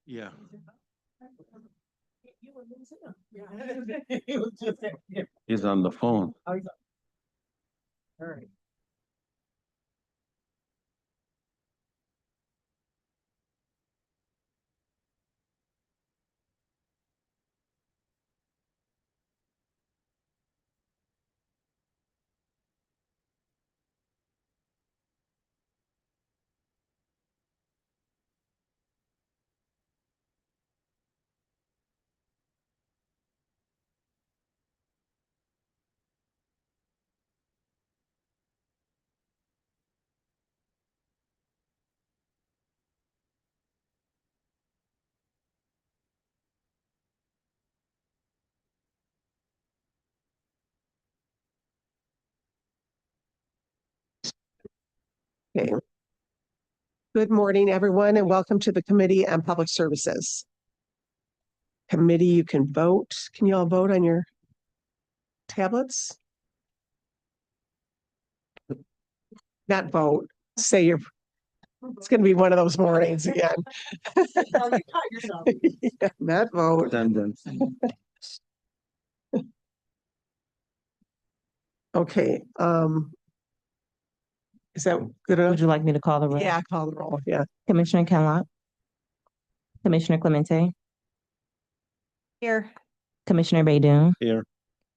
Yeah. He's on the phone. All right. Okay. Good morning, everyone, and welcome to the Committee on Public Services. Committee, you can vote. Can you all vote on your tablets? Not vote, say your, it's going to be one of those mornings again. Oh, you caught yourself. Yeah, not vote. Okay, is that good enough? Would you like me to call the roll? Yeah, call the roll, yeah. Commissioner Kenlock. Commissioner Clemente. Here. Commissioner Baydoun. Here.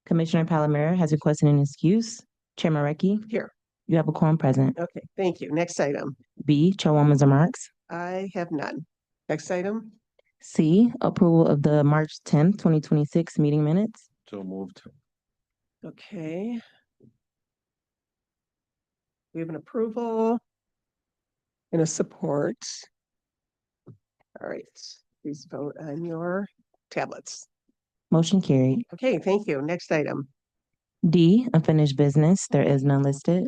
Commissioner Palomero has requested an excuse. Chairman Recchi. Here. You have a quorum present. Okay, thank you. Next item. B, Chairwoman's remarks. I have none. Next item. C, approval of the March 10th, 2026 meeting minutes. So moved. Okay. We have an approval and a support. All right, please vote on your tablets. Motion carried. Okay, thank you. Next item. D, unfinished business. There is none listed.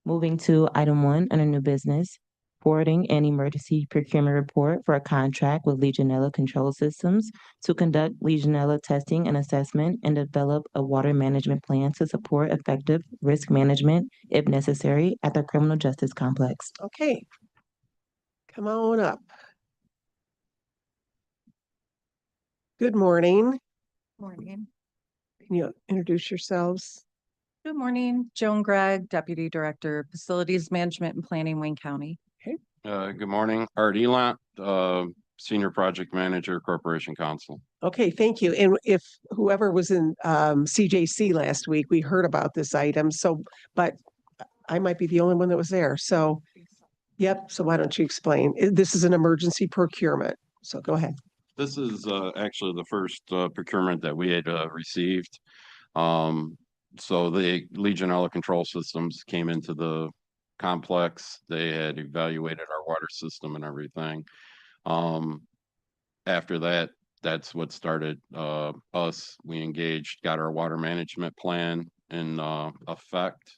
Moving to item 1 under new business, forwarding an emergency procurement report for a contract with Legionella Control Systems to conduct Legionella testing and assessment and develop a water management plan to support effective risk management, if necessary, at the criminal justice complex. Okay. Come on up. Good morning. Morning. Can you introduce yourselves? Good morning. Joan Gregg, Deputy Director, Facilities Management and Planning, Wayne County. Good morning, Art Elant, Senior Project Manager, Corporation Counsel. Okay, thank you. And if whoever was in CJC last week, we heard about this item. So, but I might be the only one that was there. So, yep. So why don't you explain? This is an emergency procurement. So go ahead. This is actually the first procurement that we had received. So the Legionella Control Systems came into the complex. They had evaluated our water system and everything. After that, that's what started us. We engaged, got our water management plan in effect.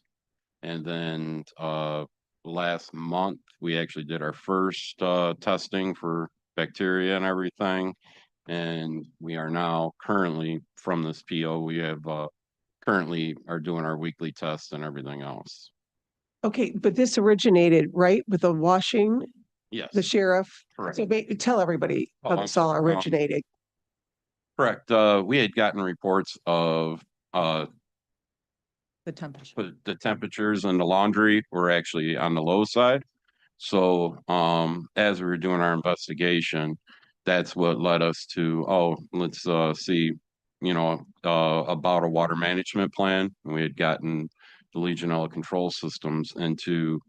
And then last month, we actually did our first testing for bacteria and everything. And we are now currently, from this PO, we have currently are doing our weekly tests and everything else. Okay, but this originated right with the washing, Yes. the sheriff. Correct. So tell everybody how this all originated. Correct. We had gotten reports of The temperature. the temperatures in the laundry were actually on the low side. So as we were doing our investigation, that's what led us to, oh, let's see, about a water management plan. We had gotten the Legionella Control Systems into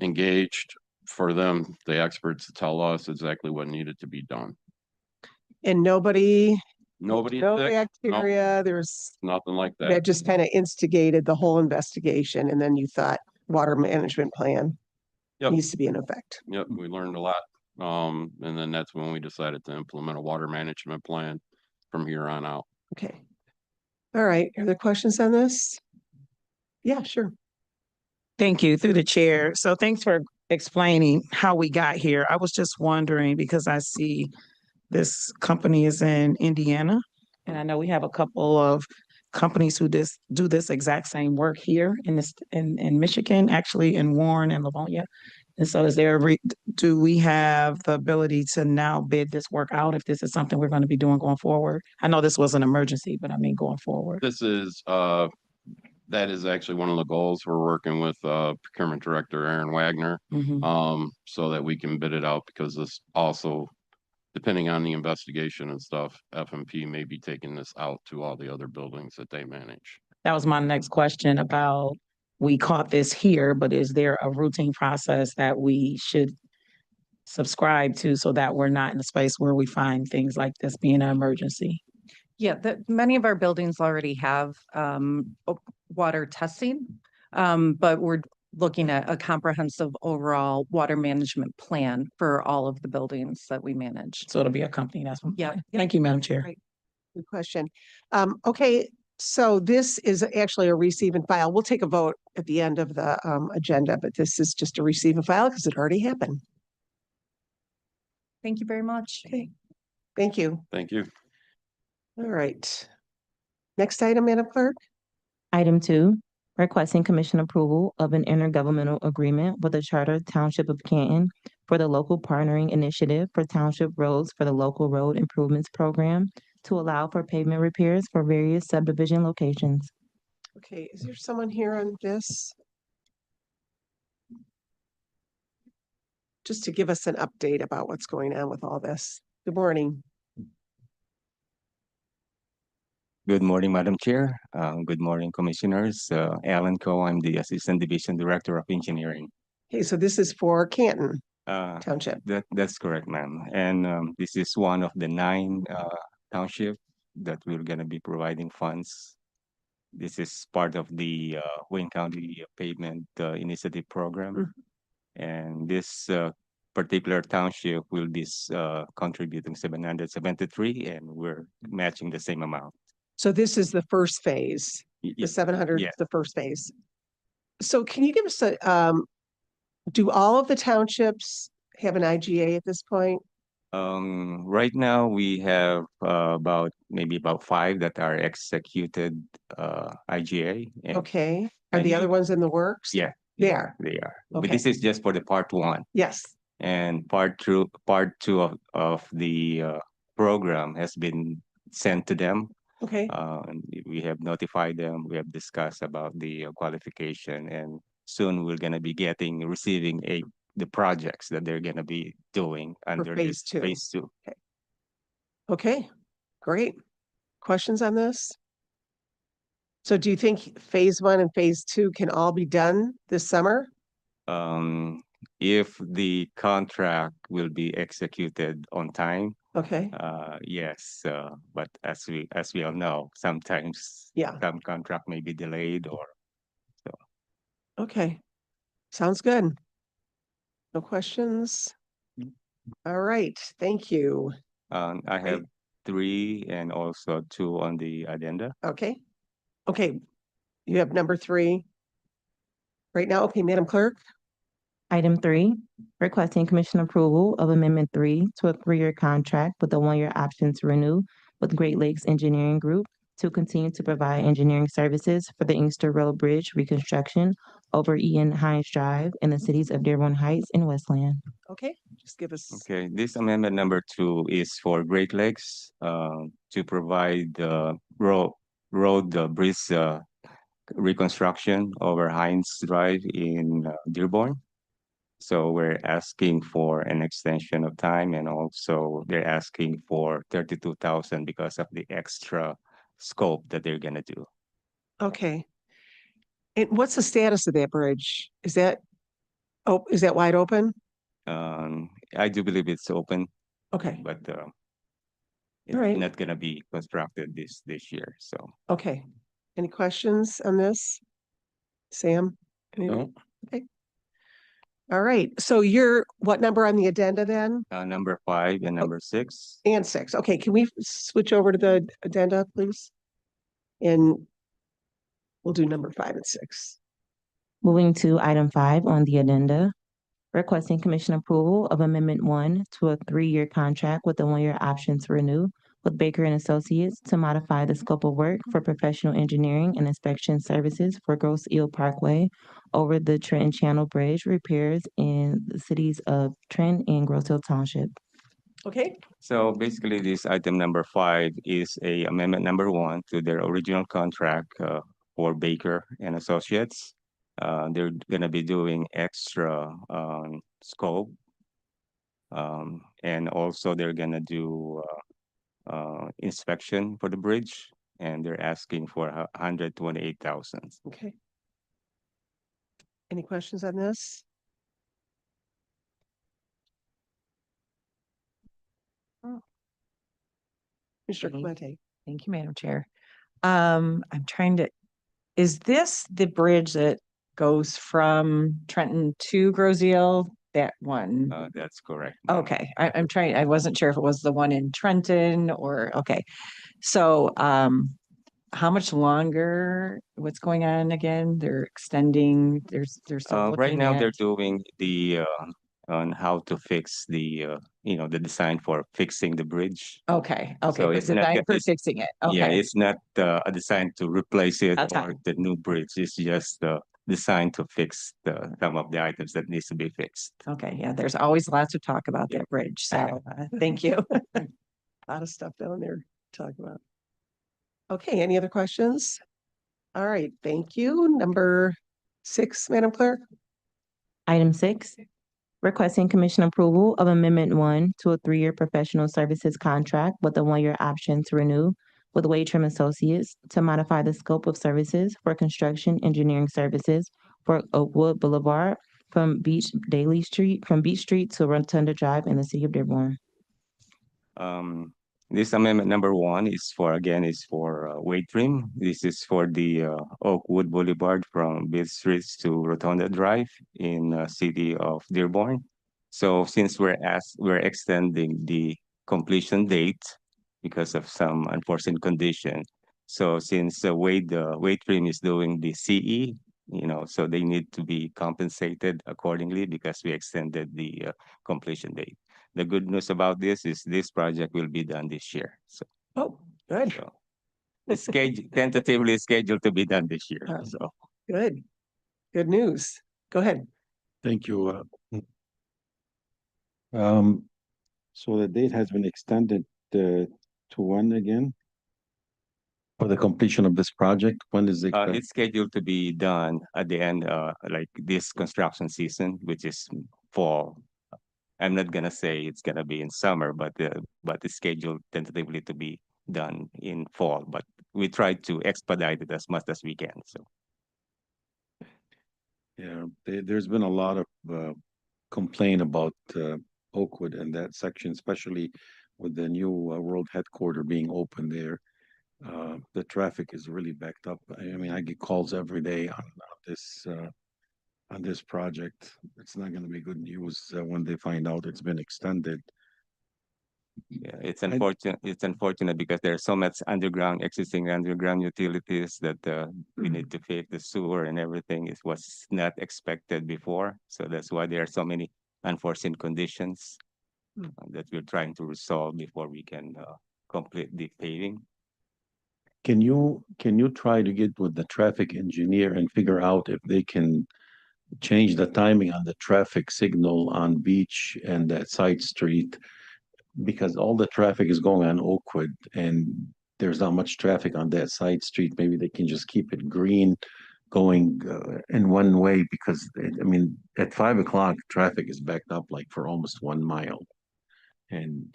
engaged for them, the experts, to tell us exactly what needed to be done. And no bacteria, there's nothing like that. That just kind of instigated the whole investigation. And then you thought water management plan needs to be in effect. Yep, we learned a lot. And then that's when we decided to implement a water management plan from here on out. Okay. All right. Are there questions on this? Yeah, sure. Thank you, through the chair. So thanks for explaining how we got here. I was just wondering, because I see this company is in Indiana, and I know we have a couple of companies who do this exact same work here in Michigan, actually in Warren and Livonia. And so do we have the ability to now bid this work out if this is something we're going to be doing going forward? I know this was an emergency, but I mean going forward. This is, that is actually one of the goals. We're working with procurement director Aaron Wagner, Mhm. so that we can bid it out because this also, depending on the investigation and stuff, FMP may be taking this out to all the other buildings that they manage. That was my next question about, we caught this here, but is there a routine process that we should subscribe to so that we're not in a space where we find things like this being an emergency? Yeah, many of our buildings already have water testing. But we're looking at a comprehensive overall water management plan for all of the buildings that we manage. So it'll be a company, that's what. Yeah. Thank you, Madam Chair. Great. Good question. Okay, so this is actually a receive and file. We'll take a vote at the end of the agenda, but this is just a receive and file because it already happened. Thank you very much. Okay, thank you. Thank you. All right. Next item, Madam Clerk. Item 2, requesting commission approval of an intergovernmental agreement with the Charter Township of Canton for the local partnering initiative for township roads for the local road improvements program to allow for pavement repairs for various subdivision locations. Okay, is there someone here on this? Just to give us an update about what's going on with all this. Good morning. Good morning, Madam Chair. Good morning, Commissioners. Alan Coe, I'm the Assistant Division Director of Engineering. Okay, so this is for Canton Uh, Township. that's correct, ma'am. And this is one of the 9 township that we're going to be providing funds. This is part of the Wayne County Pavement Initiative Program. And this particular township will be contributing 773, and we're matching the same amount. So this is the first phase. The 700 yeah. is the first phase. So can you give us a, do all of the townships have an IGA at this point? Right now we have maybe about 5 that are executed IGA. And Okay, are and the you- other ones in the works? Yeah, They are, they are. Okay. But this is just for the part 1. yes. And part 2 of the program has been sent to them. Okay, And we have notified them. We have discussed about the qualification, and soon we're gonna be receiving the projects that they're gonna be doing under phase this 2. phase 2. okay, great. Questions on this? So do you think phase 1 and phase 2 can all be done this summer? If the contract will be executed on time, Okay, yes, but as we all know, sometimes yeah, some contract may be delayed or okay. Sounds good. No questions? All right, thank you. I have 3 and also 2 on the agenda. Okay. Okay, you have number 3 right now. Okay, Madam Clerk. Item 3, requesting commission approval of Amendment 3 to a 3-year contract with a 1-year option to renew with Great Lakes Engineering Group to continue to provide engineering services for the Inkster Road Bridge reconstruction over Ian Hines Drive in the cities of Dearborn Heights and Westland. Okay, just give us, Okay, this amendment number 2 is for Great Lakes to provide road bridge reconstruction over Hines Drive in Dearborn. So we're asking for an extension of time, and also they're asking for 32,000 because of the extra scope that they're gonna do. okay. And what's the status of that bridge? Is that wide open? I do believe it's open, Okay, but it's right. not gonna be constructed this year, so. okay. Any questions on this? Sam? Anyone? Okay. All right, so you're, what number on the addenda then? Number 5 and number 6. And 6. Okay, can we switch over to the addenda, please? And we'll do number 5 and 6. Moving to item 5 on the agenda, requesting commission approval of Amendment 1 to a 3-year contract with a 1-year option to renew with Baker and Associates to modify the scope of work for professional engineering and inspection services for Grosse Ile Parkway over the Trenton Channel Bridge repairs in the cities of Trenton and Grosse Ile Township. Okay, So basically, this item number 5 is a amendment number 1 to their original contract for Baker and Associates. They're gonna be doing extra scope. And also they're gonna do inspection for the bridge, and they're asking for 128,000. okay. Any questions on this? Mr. Okay. Clemente. Thank you, Madam Chair. I'm trying to, is this the bridge that goes from Trenton to Grosse Ile? That one? That's correct. Okay, I'm trying, I wasn't sure if it was the one in Trenton or, okay. So, how much longer, what's going on again? They're extending, they're still Right looking now, at. they're doing the on how to fix the the design for fixing the bridge. Okay, okay, So but it's not design get- for it's- fixing it, Yeah, okay, it's not a design to replace it Okay. or the new bridge. It's just designed to fix some of the items that needs to be fixed. okay, yeah, there's always lots of talk about that bridge, so, thank you. A lot of stuff down there to talk about. Okay, any other questions? All right, thank you. Number 6, Madam Clerk. Item 6, requesting commission approval of Amendment 1 to a 3-year professional services contract with a 1-year option to renew with Waitrim Associates to modify the scope of services for construction engineering services for Oakwood Boulevard from Beach Street to Rotunda Drive in the city of Dearborn. This amendment number 1 is for Waitrim. This is for the Oakwood Boulevard from Beach Street to Rotunda Drive in city of Dearborn. So since we're extending the completion date because of some unforeseen condition. So since Waitrim is doing the CE, so they need to be compensated accordingly because we extended the completion date. The good news about this is this project will be done this year. So, Oh, good, so it's tentatively scheduled to be done this year. Oh. So good. Good news. Go ahead. Thank you. So the date has been extended to when again? For the completion of this project, when is it? it's scheduled to be done at the end, like this construction season, which is fall. I'm not gonna say it's gonna be in summer, but it's scheduled tentatively to be done in fall. But we try to expedite it as much as we can. So. Yeah, there's been a lot of complaint about Oakwood and that section, especially with the new world headquarter being open there. The traffic is really backed up. I mean, I get calls every day on this project. It's not going to be good news when they find out it's been extended. Yeah, it's unfortunate. It's unfortunate because there's so much existing underground utilities that we need to fix. The sewer and everything was not expected before, so that's why there are so many unforeseen conditions that we're trying to resolve before we can complete the paving. Can you try to get with the traffic engineer and figure out if they can change the timing on the traffic signal on Beach and that side street? Because all the traffic is going on Oakwood and there's not much traffic on that side street. Maybe they can just keep it green going in one way because I mean, at 5 o'clock, traffic is backed up like for almost 1 mile. And,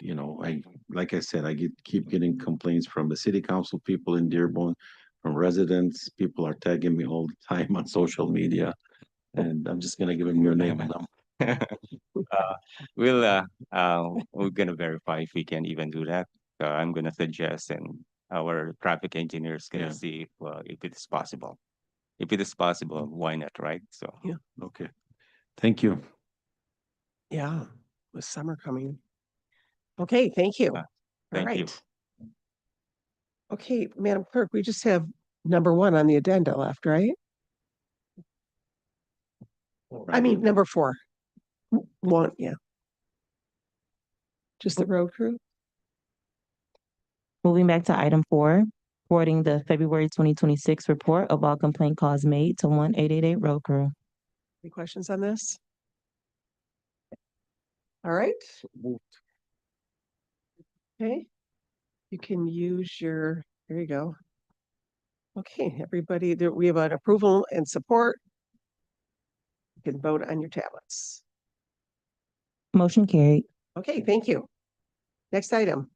like I said, keep getting complaints from the city council people in Dearborn, from residents. People are tagging me all the time on social media. And I'm just gonna give them your name and number. We're gonna verify if we can even do that. I'm gonna suggest, and our traffic engineer is gonna Yeah. see if it is possible. If it is possible, why not, right? So. Yeah. Okay. Thank you. Yeah, with summer coming. Okay, thank you. Uh, All thank you. right. Okay, Madam Clerk, we just have number 1 on the addenda left, right? I mean, number 4. 1, yeah. Just the road crew? Moving back to item 4, forwarding the February 2026 report of all complaint calls made to 1888 road crew. Any questions on this? All right. Okay. You can use your, there you go. Okay, everybody, there, we have an approval and support. You can vote on your tablets. Motion carried. Okay, thank you. Next item.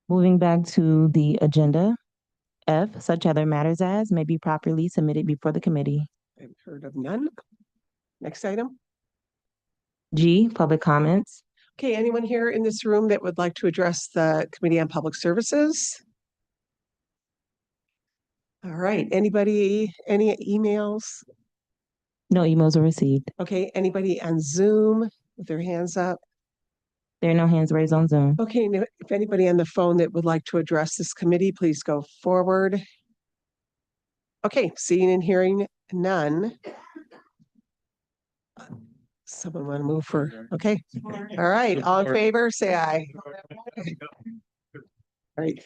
Moving back to the agenda. F, such other matters as may be properly submitted before the committee. I've heard of none. Next item. G, public comments. Okay, anyone here in this room that would like to address the Committee on Public Services? All right, anybody, any emails? No emails were received. Okay, anybody on Zoom with their hands up? There are no hands raised on Zoom. Okay, now, if anybody on the phone that would like to address this committee, please go forward. Okay, seeing and hearing none. Someone want to move for, okay, all right, all in favor, say aye. All right,